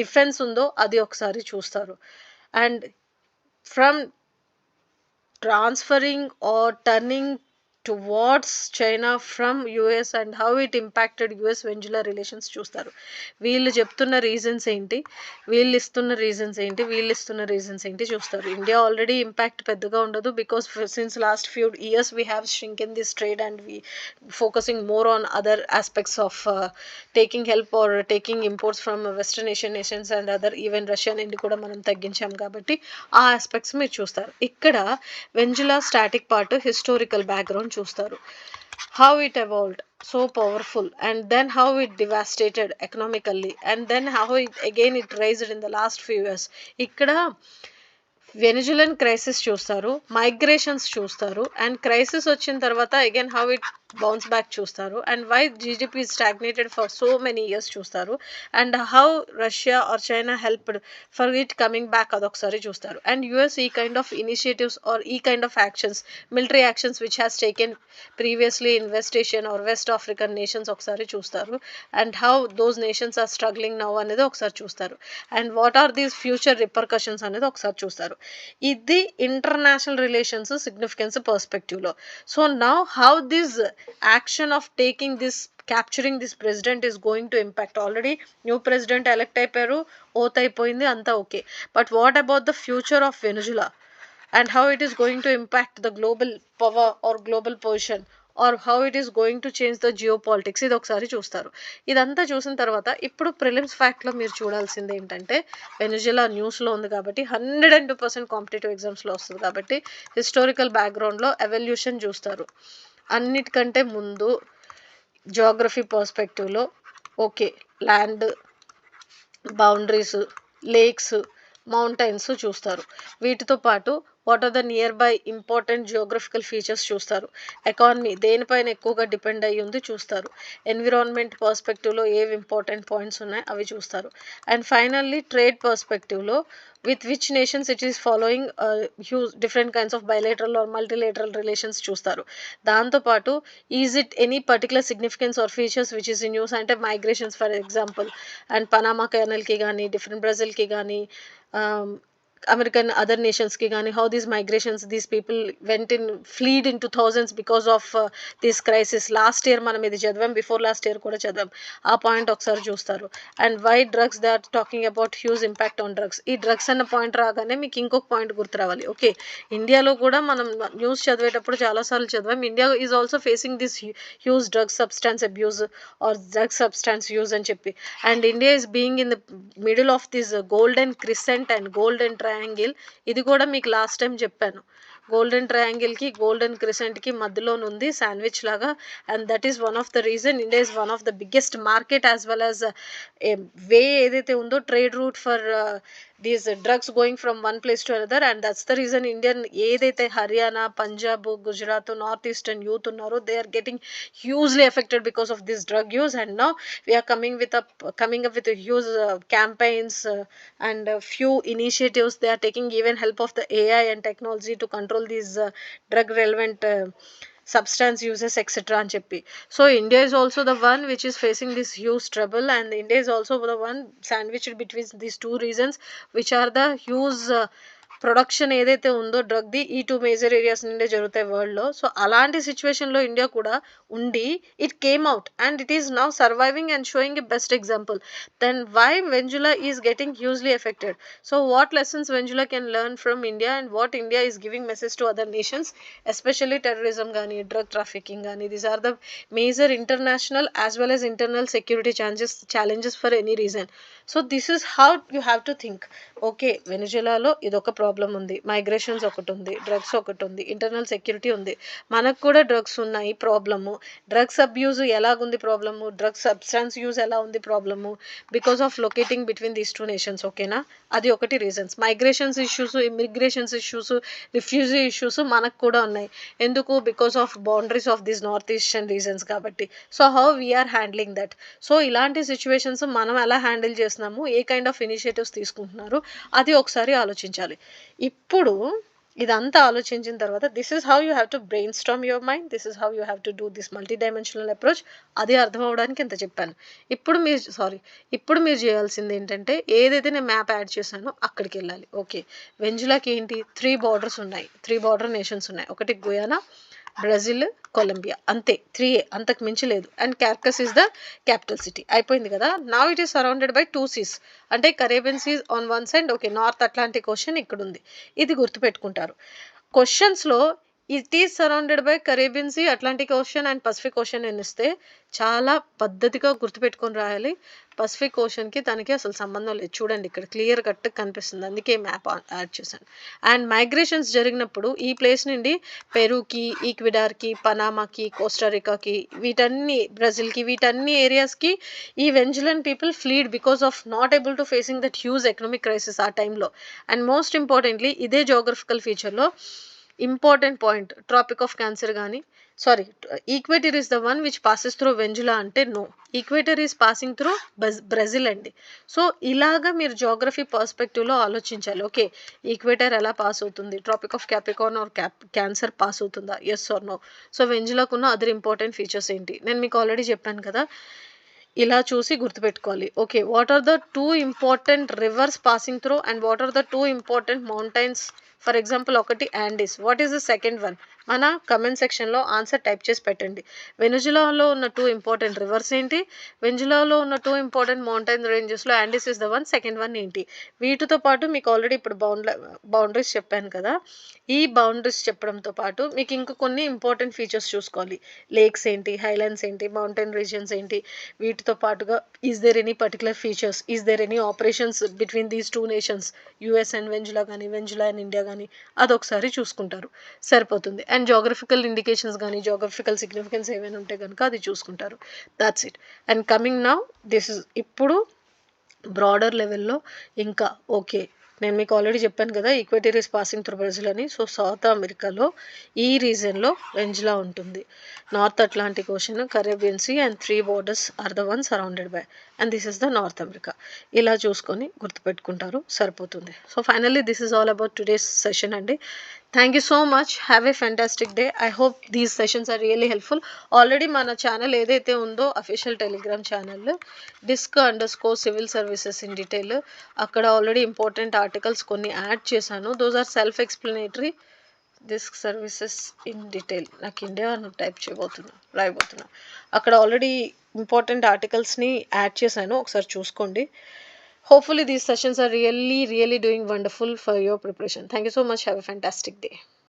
defence ఉందో అది ఒకసారి చూస్తారు. And from transferring or turning towards China from US and how it impacted US Venezuela relations చూస్తారు. వీళ్ళు చెప్తున్న రీజన్స్ ఏంటి, వీళ్ళు ఇస్తున్న రీజన్స్ ఏంటి చూస్తారు. ఇండియా ఆల్రెడీ ఇంపాక్ట్ పెద్దగా ఉండదు because since last few years we have shrunken this trade and we focusing more on other aspects of taking help or taking imports from western Asian nations and other even Russia నుండి కూడా మనం తగ్గించాం కాబట్టి ఆ aspects మీరు చూస్తారు. ఇక్కడ వెంజులా static part historical background చూస్తారు. How it evolved so powerful, and then how it devastated economically, and then how it raised in the last few years. ఇక్కడ వెనిజులన్ క్రైసిస్ చూస్తారు, మైగ్రేషన్స్ చూస్తారు, అండ్ క్రైసిస్ వచ్చిన తర్వాత again how it bounce back చూస్తారు, and why GDP stagnated for so many years చూస్తారు, and how Russia or China helped for it coming back అదొకసారి చూస్తారు. And US ఈ కైండ్ ఆఫ్ ఇనిషియేటివ్స్ ఆర్ ఈ kind of actions, military actions which has taken previously in West Asian or West African nations ఒకసారి చూస్తారు. And how those nations are struggling now అనేది ఒకసారి చూస్తారు. And what are these future repercussions అనేది ఒకసారి చూస్తారు. ఇది ఇంటర్నేషనల్ రిలేషన్స్ సిగ్నిఫికెన్స్ పర్స్పెక్టివ్లో. So now how this action of taking this capturing this president is going to impact. Already new president elect అయిపోయారు, oath అయిపోయింది, అంతా okay. But what about the future of Venezuela and how it is going to impact the global power or global position or how it is going to change the geopolitics, ఇది ఒకసారి చూస్తారు. ఇదంతా చూసిన తర్వాత ఇప్పుడు prelims ఫ్యాక్ట్లో మీరు చూడాల్సింది ఏంటంటే, వెనిజులా న్యూస్లో ఉంది కాబట్టి 102% కాంపిటేటివ్ ఎగ్జామ్స్లో వస్తుంది కాబట్టి హిస్టారికల్ బ్యాక్గ్రౌండ్లో ఎవల్యూషన్ చూస్తారు. అన్నిటికంటే ముందు జియోగ్రఫీ పర్స్పెక్టివ్లో okay, land boundaries, lakes, mountains చూస్తారు. వీటితో పాటు what are the nearby important geographical features చూస్తారు. ఎకానమీ దేనిపైన ఎక్కువగా డిపెండ్ అయ్యి ఉంది చూస్తారు. ఎన్విరాన్మెంట్ పర్స్పెక్టివ్లో ఏవి ఇంపార్టెంట్ పాయింట్స్ ఉన్నాయి అవి చూస్తారు. అండ్ ఫైనల్లీ ట్రేడ్ పర్స్పెక్టివ్లో with which nations it is following huge different kinds of bilateral or multilateral relations చూస్తారు. దాంతోపాటు is it any particular significance or features which is in use అంటే migrations for example and Panama కెనల్కి కానీ different బ్రెజిల్కి కానీ American other నేషన్స్కి కానీ how these migrations these people went in fled in 2000s because of this crisis. Last year మనం ఇది చదివాం, బిఫోర్ లాస్ట్ ఇయర్ కూడా చదివాం. ఆ పాయింట్ ఒకసారి చూస్తారు. And why drugs they are talking about huge impact on drugs. ఈ drugs అన్న పాయింట్ రాగానే మీకు ఇంకొక పాయింట్ గుర్తు రావాలి. ఓకే, ఇండియాలో కూడా మనం న్యూస్ చదివేటప్పుడు చాలాసార్లు చదివాం, India is also facing this huge drug substance abuse or drug substance use అని చెప్పి. And India is being in the middle of this golden crescent and golden triangle. ఇది కూడా మీకు లాస్ట్ టైం చెప్పాను. గోల్డెన్ ట్రయాంగిల్కి గోల్డెన్ క్రిసెంట్కి మధ్యలోనుంది sandwich లాగా. And that is one of the reason India is one of the biggest market as well as way ఏదైతే ఉందో trade route for these drugs going from one place to another. And that's the reason Indian ఏదైతే Haryana, Punjab, Gujarat, north eastern youth ఉన్నారో they are getting hugely affected because of this drug use. And now we are coming up with a huge campaigns and few initiatives. They are taking even help of the AI and technology to control these drug relevant substance uses etc అని చెప్పి. So India is also the one which is facing this huge trouble, and India is also the one sandwiched between these two reasons which are the huge production ఏదైతే ఉందో డ్రగ్ది ఈ 2 major areas నుండే జరుగుతాయి వరల్డ్లో. So అలాంటి సిచ్యువేషన్లో India కూడా ఉండి it came out and it is now surviving and showing a best example. Then why Venezuela is getting hugely affected. So what lessons Venezuela can learn from India and what India is giving message to other nations, especially terrorism కానీ drug trafficking కానీ. These are the major international as well as internal security challenges for any reason. So this is how you have to think. Okay, వెనిజులాలో ఇదొక problem ఉంది, migrations ఒకటి ఉంది, drugs ఒకటి ఉంది, internal security ఉంది, మనకు కూడా డ్రగ్స్ ఉన్నాయి ప్రాబ్లము, డ్రగ్స్ అబ్యూజ్ ఎలాగుంది ప్రాబ్లము, డ్రగ్స్ సబ్స్టాన్స్ యూజ్ ఎలా ఉంది problem, because of locating between these 2 nations. ఓకేనా, అది ఒకటి reasons. Migrations issues, immigrations issues, refugee issues మనకు కూడా ఉన్నాయి. ఎందుకు? Because of boundaries of these north eastern regions కాబట్టి. So how we are handling that. So ఇలాంటి సిచ్యువేషన్స్ మనం ఎలా హ్యాండిల్ చేస్తున్నాము, ఏ కైండ్ ఆఫ్ ఇనిషియేటివ్స్ తీసుకుంటున్నారు, అది ఒకసారి ఆలోచించాలి. ఇప్పుడు ఇదంతా ఆలోచించిన తర్వాత this is how you have to brain Storm your mind, this is how you have to do this multi dimensional approach. అది అర్థం అవ్వడానికి ఇంత చెప్పాను. ఇప్పుడు మీరు చేయాల్సింది ఏంటంటే, ఏదైతే నేను మ్యాప్ యాడ్ చేశానో అక్కడికి వెళ్ళాలి. ఓకే, వెంజులాకి ఏంటి 3 బార్డర్స్ ఉన్నాయి, 3 బార్డర్ నేషన్స్ ఉన్నాయి. ఒకటి గుయానా, బ్రెజిల్, కొలంబియా, అంతే 3A, అంతకు మించి లేదు. And Caracas is the capital city. అయిపోయింది కదా. Now it is surrounded by 2 seas, అంటే Caribbean seas on one side. Okay, North Atlantic Ocean ఇక్కడ ఉంది. ఇది గుర్తుపెట్టుకుంటారు క్వశ్చన్స్లో. It is surrounded by Caribbean Sea, Atlantic Ocean and Pacific Ocean అని ఇస్తే చాలా పద్ధతిగా గుర్తుపెట్టుకొని రాయాలి. పసిఫిక్ ఓషన్కి దానికి అసలు సంబంధం లేదు. చూడండి ఇక్కడ క్లియర్ కట్ కనిపిస్తుంది, అందుకే మ్యాప్ యాడ్ చేశాను. అండ్ మైగ్రేషన్స్ జరిగినప్పుడు ఈ ప్లేస్ నుండి పెరూకి, ఈక్విడార్కి, పనామాకి, కోస్టారికాకి, వీటన్ని బ్రెజిల్కి, వీటన్ని ఏరియాస్కి ఈ Venezuelan people fled because of not able to facing that huge economic crisis ఆ టైంలో. అండ్ మోస్ట్ ఇంపార్టెంట్లీ ఇదే జోగ్రఫికల్ ఫీచర్లో important point, Tropic of Cancer కానీ, sorry, equator is the one which passes through Venezuela అంటే no, equator is passing through Brazil అండి. So ఇలాగా మీరు geography పర్స్పెక్టివ్లో ఆలోచించాలి. ఓకే, ఈక్వేటర్ ఎలా పాస్ అవుతుంది, Tropic of Capricorn or Cancer pass అవుతుందా, yes or no. So వెంజులాకున్న other important features ఏంటి, నేను మీకు ఆల్రెడీ చెప్పాను కదా. ఇలా చూసి గుర్తుపెట్టుకోవాలి. Okay, what are the 2 important rivers passing through and what are the 2 important mountains. For example ఒకటి Andes, what is the second one, మన కమెంట్ సెక్షన్‌లో ఆన్సర్ టైప్ చేసి పెట్టండి. వెనిజులాలో ఉన్న 2 ఇంపార్టెంట్ రివర్స్ ఏంటి? వెనిజులాలో ఉన్న 2 ఇంపార్టెంట్ మౌంటైన్ రేంజెస్‌లో Andes is the one. Second one ఏంటి? వీటితో పాటు మీకు ఆల్రెడీ ఇప్పుడు బౌండరీస్ చెప్పాను కదా! ఈ బౌండరీస్ చెప్పడంతో పాటు మీకు ఇంక కొన్ని ఇంపార్టెంట్ ఫీచర్స్ చూసుకోవాలి. లేక్స్ ఏంటి? హైలాండ్స్ ఏంటి? మౌంటైన్ రీజియన్స్ ఏంటి? వీటితో పాటుగా is there any particular features? Is there any operations between these 2 nations US and Venezuela గాని, వెనిజులా అండ్ ఇండియా గాని అదొకసారి చూసుకుంటారు. సరిపోతుంది. అండ్ జియోగ్రఫికల్ ఇండికేషన్స్ గాని, జియోగ్రఫికల్ సిగ్నిఫికెన్స్ ఏమైనా ఉంటే గనుక అది చూసుకుంటారు. That's it. And coming now this is ఇప్పుడు బ్రాడర్ లెవెల్‌లో ఇంకా ఓకే. నేను మీకు ఆల్రెడీ చెప్పాను కదా! Equator is passing through Brazil అని. సో, సౌత్ అమెరికాలో ఈ రీజియన్‌లో వెనిజులా ఉంటుంది. North Atlantic Ocean, Caribbean Sea and 3 borders are the one surrounded by and this is the North America. ఇలా చూసుకొని గుర్తుపెట్టుకుంటారు సరిపోతుంది. So, finally this is all about today's session అండి. Thank you so much. Have a fantastic day. I hope these sessions are really helpful. Already మన channel ఏదైతే ఉందో official Telegram channel DISC_Civil Services in detail అక్కడ already important articles కొన్ని add చేశాను. Those are self explanatory. Disk services in detail నాకు India అని రాయబోతున్నా. అక్కడ ఆల్రెడీ ఇంపార్టెంట్ ఆర్టికల్స్‌ని యాడ్ చేశాను. ఒకసారి చూసుకోండి. Hopefully these sessions are really doing wonderful for your preparation. Thank you so much. Have a fantastic day.